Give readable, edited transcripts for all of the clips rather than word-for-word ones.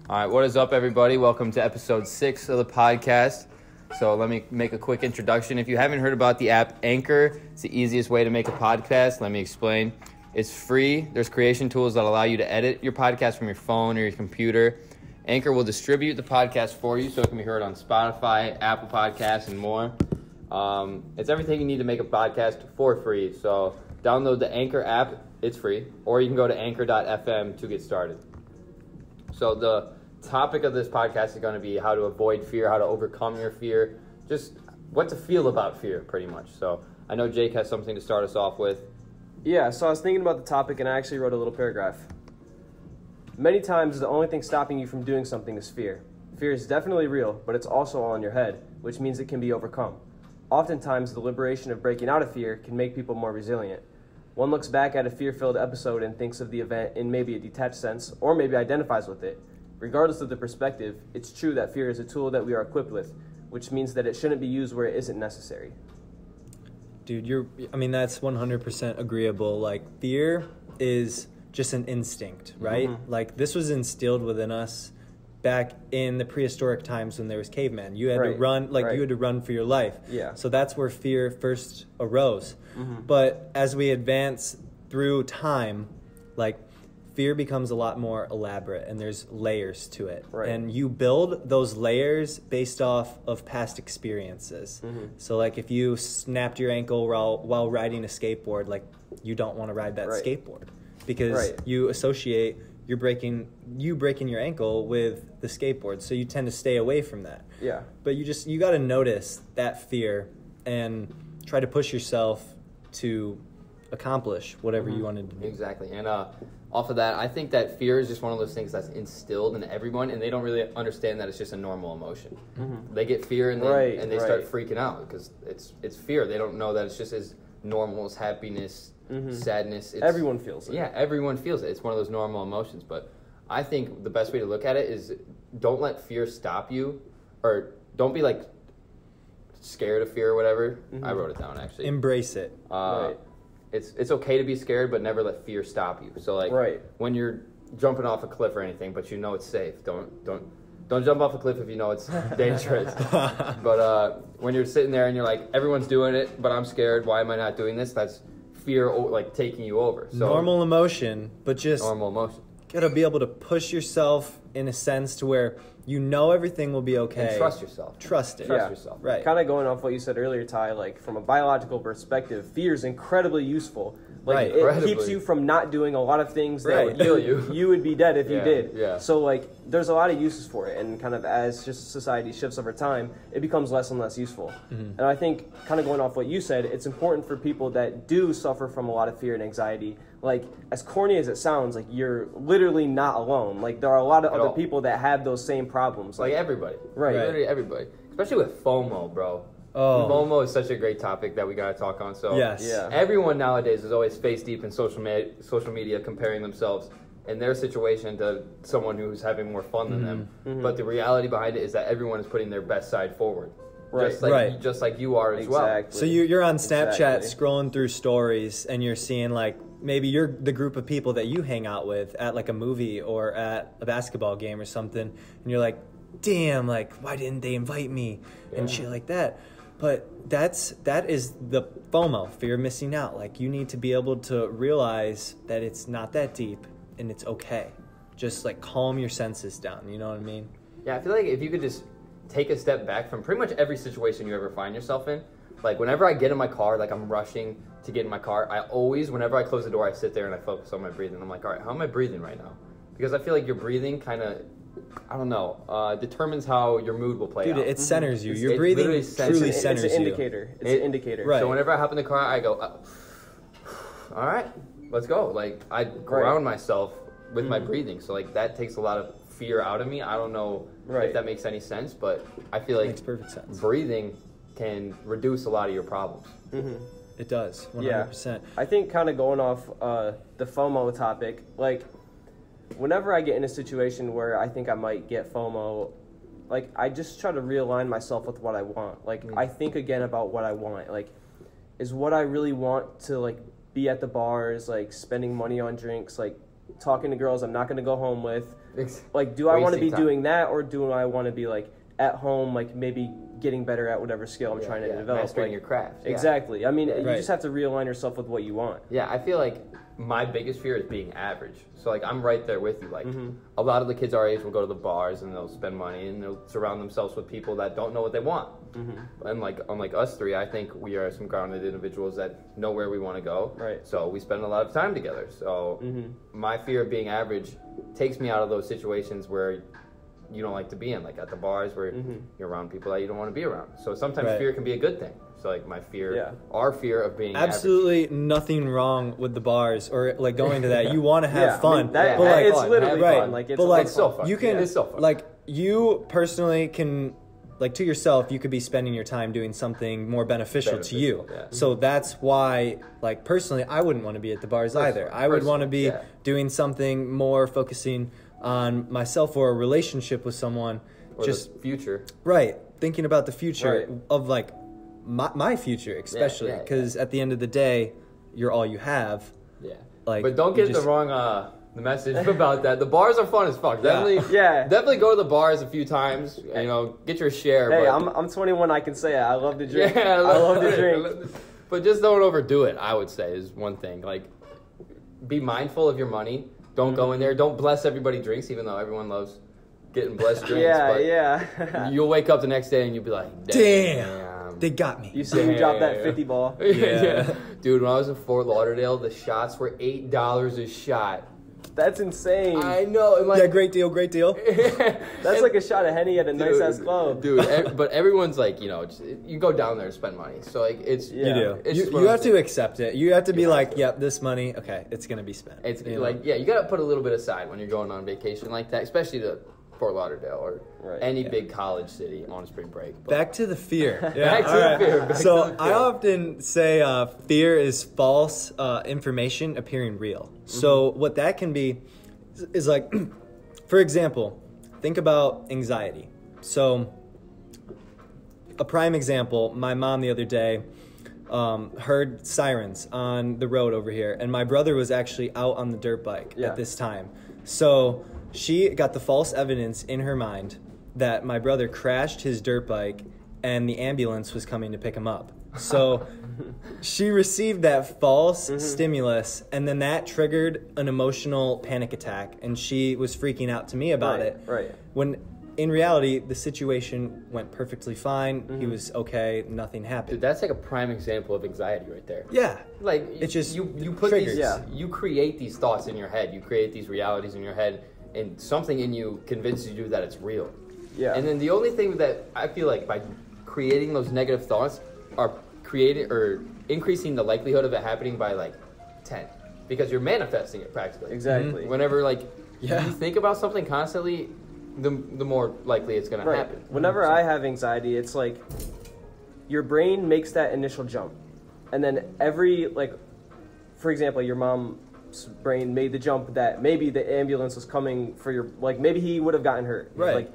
All right, what is up, everybody? Welcome to episode 6 of the podcast. So let me make a quick introduction. If you haven't heard about the app Anchor, it's the easiest way to make a podcast. Let me explain. It's free. There's creation tools that allow you to edit your podcast from your phone or your computer. Anchor will distribute the podcast for you so it can be heard on Spotify, Apple Podcasts, and more. It's everything you need to make a podcast for free. So download the Anchor app. It's free. Or you can go to anchor.fm to get started. So the topic of this podcast is going to be how to avoid fear, how to overcome your fear, just what to feel about fear, pretty much. So I know Jake has something to start us off with. Yeah, so I was thinking about the topic and I actually wrote a little paragraph. Many times the only thing stopping you from doing something is fear. Fear is definitely real, but it's also all in your head, which means it can be overcome. Oftentimes the liberation of breaking out of fear can make people more resilient. One looks back at a fear-filled episode and thinks of the event in maybe a detached sense, or maybe identifies with it. Regardless of the perspective, it's true that fear is a tool that we are equipped with, which means that it shouldn't be used where it isn't necessary. Dude, that's 100% agreeable. Like, fear is just an instinct, right? Mm-hmm. Like, this was instilled within us back in the prehistoric times when there was cavemen. You had to run, you had to run for your life. Yeah. So that's where fear first arose. Mm-hmm. But as we advance through time, like, fear becomes a lot more elaborate and there's layers to it. Right. And you build those layers based off of past experiences. Mm-hmm. So like if you snapped your ankle while riding a skateboard, like you don't want to ride that skateboard because you associate you breaking your ankle with the skateboard. So you tend to stay away from that. Yeah. But you got to notice that fear and try to push yourself to accomplish whatever you wanted to do. Exactly. And off of that, I think that fear is just one of those things that's instilled in everyone, and they don't really understand that it's just a normal emotion. Mm-hmm. They get fear and they start freaking out because it's fear. They don't know that it's just as normal as happiness, sadness. Everyone feels it. Yeah, everyone feels it. It's one of those normal emotions. But I think the best way to look at it is don't let fear stop you, or don't be like scared of fear or whatever. Mm-hmm. I wrote it down actually. Embrace it. It's okay to be scared, but never let fear stop you. So like when you're jumping off a cliff or anything, but you know it's safe, don't jump off a cliff if you know it's dangerous. But when you're sitting there and you're like, everyone's doing it, but I'm scared. Why am I not doing this? That's fear like taking you over. So normal emotion, but just normal emotion. Gotta be able to push yourself in a sense to where you know everything will be okay. And trust yourself. Trust it. Trust yourself. Right. Kind of going off what you said earlier, Ty, like from a biological perspective, fear is incredibly useful. Like it keeps you from not doing a lot of things that would kill you. You would be dead if you did. Yeah. So like there's a lot of uses for it, and kind of as just society shifts over time, it becomes less and less useful. Mm-hmm. And I think kind of going off what you said, it's important for people that do suffer from a lot of fear and anxiety. Like, as corny as it sounds, like, you're literally not alone. Like, there are a lot of other people that have those same problems. Like everybody. Right. Literally everybody. Especially with FOMO, bro. Oh. FOMO is such a great topic that we got to talk on. So everyone nowadays is always face deep in social media comparing themselves and their situation to someone who's having more fun than them. Mm-hmm. But the reality behind it is that everyone is putting their best side forward. Just like you are as well. So you're on Snapchat scrolling through stories and you're seeing like maybe you're the group of people that you hang out with at like a movie or at a basketball game or something, and you're like, damn, like why didn't they invite me and shit like that. But that is the FOMO, fear of missing out. Like you need to be able to realize that it's not that deep and it's okay. Just like calm your senses down, you know what I mean? Yeah, I feel like if you could just take a step back from pretty much every situation you ever find yourself in. Like whenever I get in my car, like I'm rushing to get in my car, I always, whenever I close the door, I sit there and I focus on my breathing. I'm like, all right, how am I breathing right now? Because I feel like your breathing kind of, I don't know, determines how your mood will play out. Dude, it centers you. Your breathing truly centers you. It's an indicator. It's an indicator. Right. So whenever I hop in the car, I go, all right, let's go. Like I ground myself with my breathing. So like that takes a lot of fear out of me. I don't know if that makes any sense, but I feel like makes perfect sense. Breathing can reduce a lot of your problems. Mm-hmm. It does, 100%. Yeah. I think kind of going off the FOMO topic, like whenever I get in a situation where I think I might get FOMO, like I just try to realign myself with what I want. Like I think again about what I want. Like, is what I really want to like be at the bars, like spending money on drinks, like talking to girls I'm not going to go home with, Like, do I want to be time. doing that, or do I want to be like at home, like maybe getting better at whatever skill I'm trying to develop? Mastering your craft. Exactly. I mean, you just have to realign yourself with what you want. Yeah, I feel like my biggest fear is being average. So like I'm right there with you. Like a lot of the kids our age will go to the bars and they'll spend money and they'll surround themselves with people that don't know what they want. And like unlike us three, I think we are some grounded individuals that know where we want to go. Right. So we spend a lot of time together. So my fear of being average takes me out of those situations where you don't like to be in, like at the bars where you're around people that you don't want to be around. So sometimes fear can be a good thing. So like my fear, our fear of being absolutely nothing wrong with the bars or like going to that. You want to have fun. I mean, but like, it's literally fun. Like it's, but like it's so fun. You can it's so fun. like you personally can. Like to yourself, you could be spending your time doing something more beneficial to you. Yeah. So that's why, like personally, I wouldn't want to be at the bars either. I would want to be doing something more focusing on myself or a relationship with someone. Or just future. Right. Thinking about the future of like my future, especially because at the end of the day, you're all you have. Yeah. Like, but don't get the wrong the message about that. The bars are fun as fuck. Definitely go to the bars a few times. You know, get your share. Hey, but I'm 21. I can say it. I love to drink. Yeah, I love to drink. But just don't overdo it. I would say is one thing. Like, be mindful of your money. Don't go in there. Don't bless everybody drinks, even though everyone loves getting blessed drinks. Yeah. You'll wake up the next day and you'll be like, damn, they got me. You see me drop that 50 ball. Yeah. Dude, when I was in Fort Lauderdale, the shots were $8 a shot. That's insane. I know. Like, great deal. That's like a shot of Henny at a nice ass club. Dude, but everyone's like, you know, you go down there to spend money. So like it's you do. You have to accept it. You have to be like, yep, this money, okay, it's gonna be spent. It's like you gotta put a little bit aside when you're going on vacation like that, especially to Fort Lauderdale or any big college city on a spring break. But back to the fear. Back to the fear. So I often say fear is false information appearing real. So what that can be is like, for example, think about anxiety. So a prime example, my mom the other day heard sirens on the road over here, and my brother was actually out on the dirt bike at this time. So she got the false evidence in her mind that my brother crashed his dirt bike and the ambulance was coming to pick him up. So she received that false stimulus, and then that triggered an emotional panic attack, and she was freaking out to me about it. Right. When in reality, the situation went perfectly fine. He was okay. Nothing happened. Dude, that's like a prime example of anxiety right there. Yeah. Like it's just you put triggers. these, you create these thoughts in your head. You create these realities in your head, and something in you convinces you that it's real. Yeah. And then the only thing that I feel like by creating those negative thoughts are creating or increasing the likelihood of it happening by like 10, because you're manifesting it practically. Exactly. Whenever you think about something constantly, the more likely it's going to happen. Whenever I have anxiety, it's like your brain makes that initial jump, and then for example, your mom's brain made the jump that maybe the ambulance was coming for your, like maybe he would have gotten hurt. Right. Like,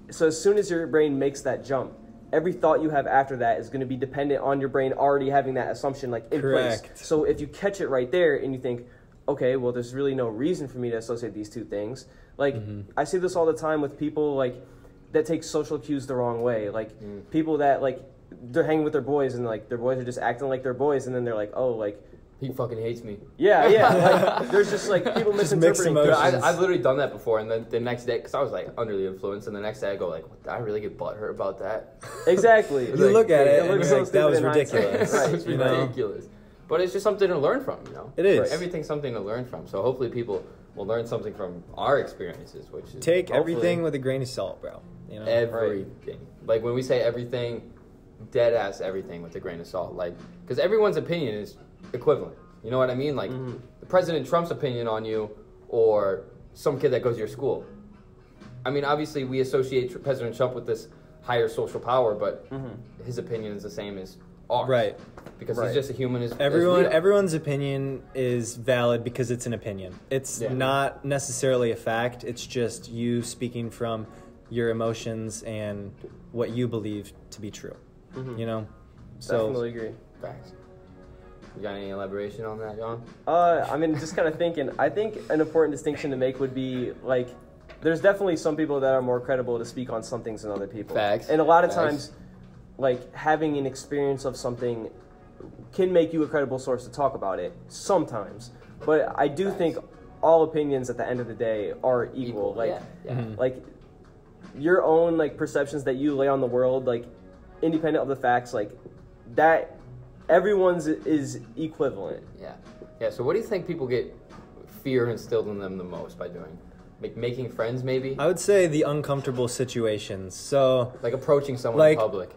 so as soon as your brain makes that jump, every thought you have after that is going to be dependent on your brain already having that assumption like in place. So if you catch it right there and you think, okay, well, there's really no reason for me to associate these two things. Like, I see this all the time with people, like, that take social cues the wrong way. Like, people that, like, they're hanging with their boys and, like, their boys are just acting like their boys, and then they're like, oh, like... He fucking hates me. Yeah. Like, there's just, like, people misinterpreting. I've literally done that before, and then the next day, because I was, like, under the influence, and the next day I go, like, did I really get butthurt about that? Exactly. You look at it and looks you're so like, that was stupid in ridiculous. hindsight. It's ridiculous. But it's just something to learn from, you know? It is. Everything's something to learn from. So hopefully people will learn something from our experiences, which is... Take everything with a grain of salt, bro. You know? Everything. Like, when we say everything, dead ass everything with a grain of salt. Like, because everyone's opinion is equivalent. You know what I mean? Like, President Trump's opinion on you or some kid that goes to your school. I mean, obviously, we associate President Trump with this higher social power, but his opinion is the same as ours. Right. Because he's just a human. Everyone's opinion is valid because it's an opinion. It's not necessarily a fact. It's just you speaking from your emotions and what you believe to be true. You know? Definitely agree. Facts. You got any elaboration on that, John? I mean, just kind of thinking. I think an important distinction to make would be like, there's definitely some people that are more credible to speak on some things than other people. Facts. And a lot of Facts. times, like having an experience of something can make you a credible source to talk about it. Sometimes, but I do think all opinions at the end of the day are equal. Like, like your own like perceptions that you lay on the world, like independent of the facts, like that. Everyone's is equivalent. Yeah. Yeah, so what do you think people get fear instilled in them the most by doing? Like making friends, maybe? I would say the uncomfortable situations. So, like approaching someone in public.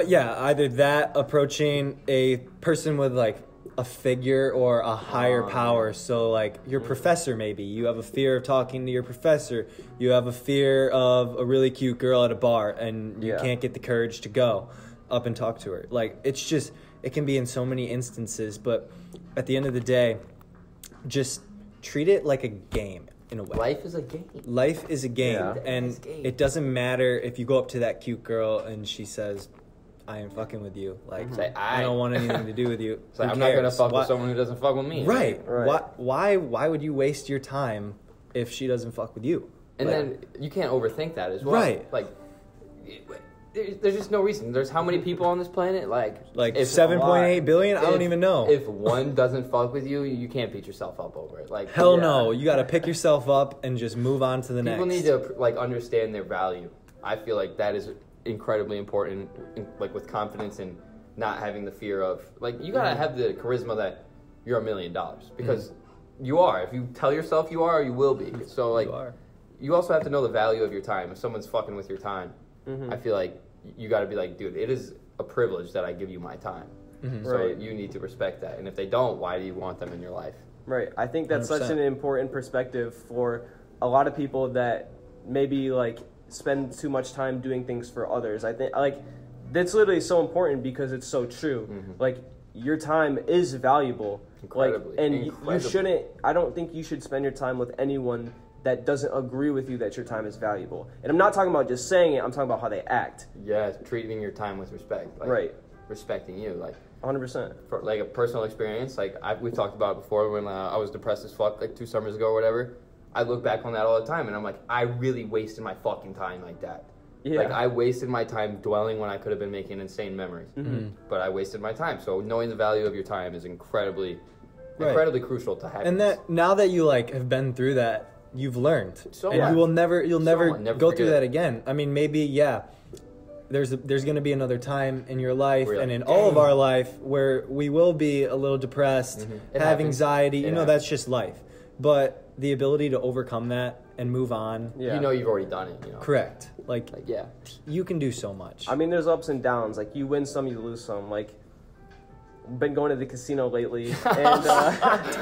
Yeah, either that, approaching a person with like a figure or a higher power. So like your professor, maybe. You have a fear of talking to your professor. You have a fear of a really cute girl at a bar and you can't get the courage to go up and talk to her. Like, it's just... It can be in so many instances, but at the end of the day, just treat it like a game in a way. Life is a game. Life is a game, and it doesn't matter if you go up to that cute girl and she says, I am fucking with you. Like, Say, I don't want anything to do with you. Like, I'm not going to fuck with someone who doesn't fuck with me. Right. Why would you waste your time if she doesn't fuck with you? And then you can't overthink that as well. Right. Like, there's just no reason. There's how many people on this planet? Like 7.8 billion? I don't even know. If one doesn't fuck with you, you can't beat yourself up over it. Like, hell no. You got to pick yourself up and just move on to the next. People need to like understand their value. I feel like that is incredibly important, like with confidence and not having the fear of, like, you gotta have the charisma that you're $1 million, because you are. If you tell yourself you are, you will be. So like, you also have to know the value of your time. If someone's fucking with your time, I feel like you got to be like, dude, it is a privilege that I give you my time. So you need to respect that. And if they don't, why do you want them in your life? Right. I think that's 100%. such an important perspective for a lot of people that maybe like spend too much time doing things for others. I think like that's literally so important because it's so true. Like, your time is valuable. Incredibly. Like, and you shouldn't, I don't think you should spend your time with anyone that doesn't agree with you that your time is valuable. And I'm not talking about just saying it, I'm talking about how they act. Yeah, treating your time with respect. Like, respecting you. Like, 100%. For like a personal experience, like we've talked about it before when I was depressed as fuck, like 2 summers ago or whatever. I look back on that all the time and I'm like, I really wasted my fucking time like that. Yeah. Like, I wasted my time dwelling when I could have been making insane memories. But I wasted my time. So knowing the value of your time is incredibly crucial to have. And that now that you like have been through that, you've learned. And you'll never go through that again. I mean, maybe there's going to be another time in your life and in all of our life where we will be a little depressed, have anxiety. You know, that's just life. But the ability to overcome that and move on. You know you've already done it. You know? Correct. Like, you can do so much. I mean, there's ups and downs. Like, you win some, you lose some. Like, been going to the casino lately, and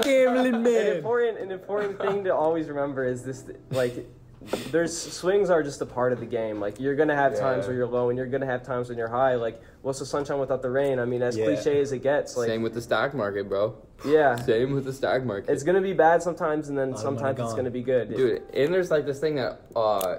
gambling man. An important thing to always remember is this: like, there's swings are just a part of the game. Like, you're gonna have times where you're low, and you're gonna have times when you're high. Like, what's the sunshine without the rain? I mean, as cliche as it gets. Like, same with the stock market, bro. Yeah. Same with the stock market. It's gonna be bad sometimes, and then sometimes it's gonna be good. Dude, and there's like this thing that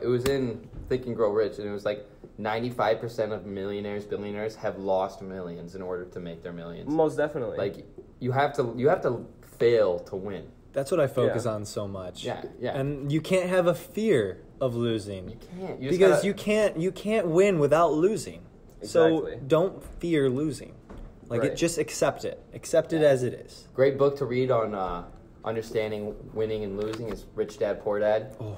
it was in Think and Grow Rich, and it was like 95% of millionaires, billionaires have lost millions in order to make their millions. Most definitely. Like, you have to fail to win. That's what I focus on so much. Yeah. And you can't have a fear of losing. You can't. You can't win without losing. Exactly. So don't fear losing. Like, just accept it. Accept it as it is. Great book to read on understanding winning and losing is Rich Dad, Poor Dad. Oh,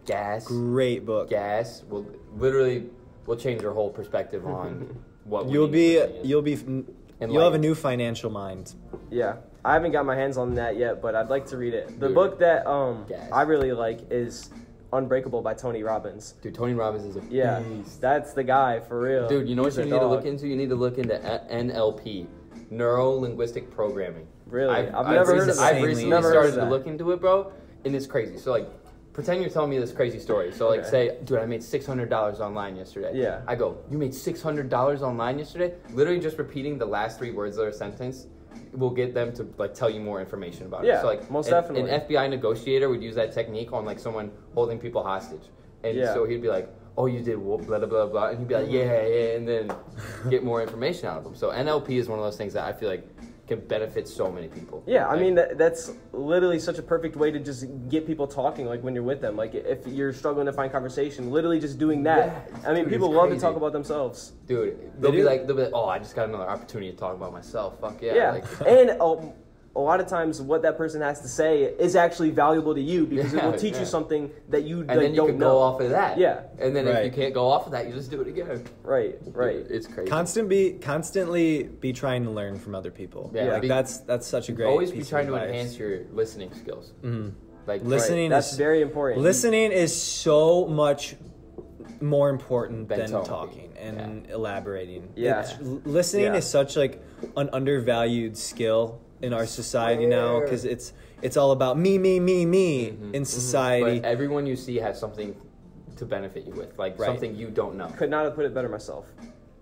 Gas. Great book. Gas will change your whole perspective on what you'll have a new financial mind. Yeah. I haven't got my hands on that yet, but I'd like to read it. The book that I really like is Unbreakable by Tony Robbins. Dude, Tony Robbins is a beast. That's the guy, for real. Dude, you know what you need to look into? You need to look into NLP, Neuro-Linguistic Programming. Really? I've never heard of that. I've recently started to look into it, bro, and it's crazy. So, like, pretend you're telling me this crazy story. So, like, say, dude, I made $600 online yesterday. Yeah. I go, you made $600 online yesterday? Literally just repeating the last 3 words of their sentence will get them to, like, tell you more information about it. Yeah, so, like, most definitely. An FBI negotiator would use that technique on, like, someone holding people hostage. And so he'd be like, oh, you did blah, blah, blah, blah. And he'd be like, yeah, and then get more information out of them. So NLP is one of those things that I feel like can benefit so many people. Yeah, I mean, that's literally such a perfect way to just get people talking, like, when you're with them. Like, if you're struggling to find conversation, literally just doing that. Yeah, I mean, people love to talk about themselves. Dude, they'll be like, oh, I just got another opportunity to talk about myself. Fuck yeah. Yeah, like, and a lot of times what that person has to say is actually valuable to you because it will teach you something that you and then you can go off of that. Yeah. And then if you can't go off of that, you just do it again. Right. Dude, it's crazy. Constantly be trying to learn from other people. Yeah. Like that's such a great always piece be trying of to advice. enhance your listening skills. Mm-hmm. Like listening that's very important. Listening is so much more important than talking and elaborating. Yeah. Listening is such like an undervalued skill in our society now because it's all about me in society. But everyone you see has something to benefit you with, like something you don't know. Could not have put it better myself.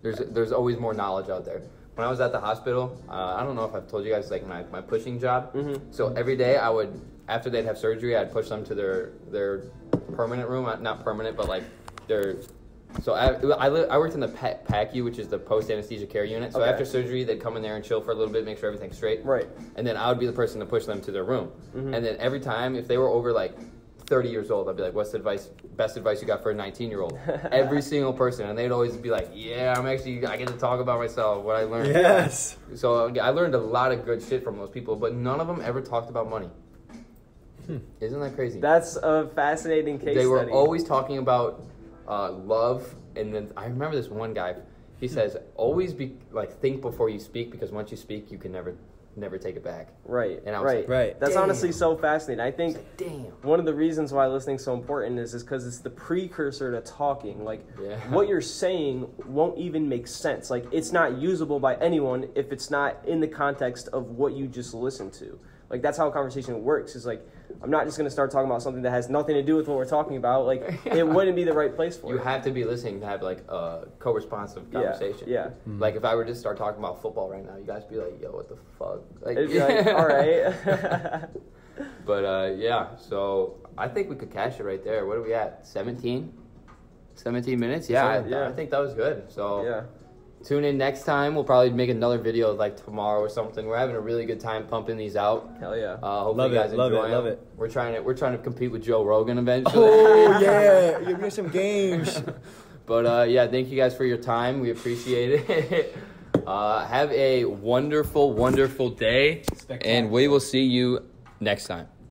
There's always more knowledge out there. When I was at the hospital, I don't know if I've told you guys, like my pushing job. So every day I would, after they'd have surgery, I'd push them to their permanent room, not permanent, but like their. So I worked in the PACU, which is the post anesthesia care unit. So after surgery, they'd come in there and chill for a little bit, make sure everything's straight. Right. And then I would be the person to push them to their room. And then every time, if they were over like 30 years old, I'd be like, "What's the best advice you got for a 19-year-old?" Every single person, and they'd always be like, "Yeah, I get to talk about myself, what I learned." Yes. So I learned a lot of good shit from those people, but none of them ever talked about money. Isn't that crazy? That's a fascinating case study. They were always talking about love, and then I remember this one guy. He says, "Always think before you speak, because once you speak, you can never take it back." Right. And I was right. That's honestly so fascinating. I think damn. One of the reasons why listening's so important is because it's the precursor to talking. Like what you're saying won't even make sense. Like it's not usable by anyone if it's not in the context of what you just listened to. Like that's how a conversation works. It's like I'm not just going to start talking about something that has nothing to do with what we're talking about. Like it wouldn't be the right place for it. You have to be listening to have like a co-responsive conversation. Yeah. Like if I were to start talking about football right now, you guys would be like, "Yo, what the fuck?" Like, it'd be like, all right. But yeah, so I think we could cash it right there. What are we at? 17 minutes? Yeah, I think that was good. So tune in next time. We'll probably make another video like tomorrow or something. We're having a really good time pumping these out. Hell yeah. Hopefully you guys enjoy them. Love it. We're trying to compete with Joe Rogan eventually. Oh yeah, give me some games. But yeah, thank you guys for your time. We appreciate it. Have a wonderful, wonderful day, and we will see you next time.